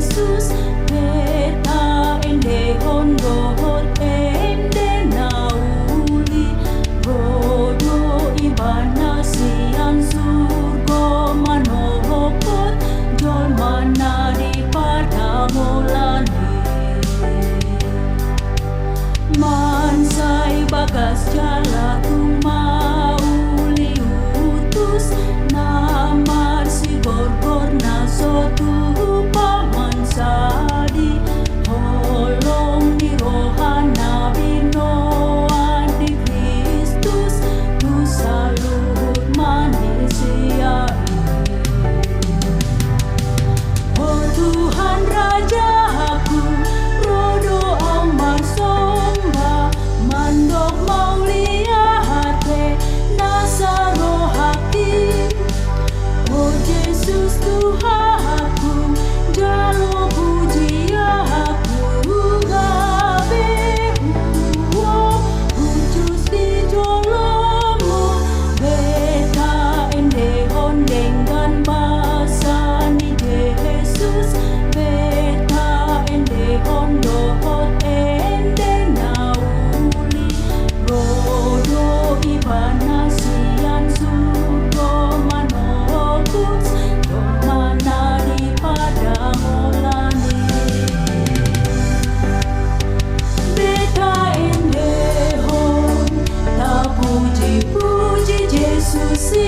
Jesus, beta ende hondot ende nauli, rodo ibana sian surgo manohopot, jol manadi pada molani. Mansai bagas jala tumauli utus, namar si gorgor na sotu pamansadi, holong ni rohana binoan di Kristus, tu salut manusia ini. Oh Tuhan Rajaku, rodo amar somba, mandok maulia hate nasaro hakim. Oh Yesus Tuhanku, jalo puji aku gabehu, oh ucus di jolomu, beta ende hondengan basani Yesus, beta ende hondohot ende nauli, rodo ibana sian surgo manokus, domana di pada molani. Beta ende hon, ta puji-puji Yesus si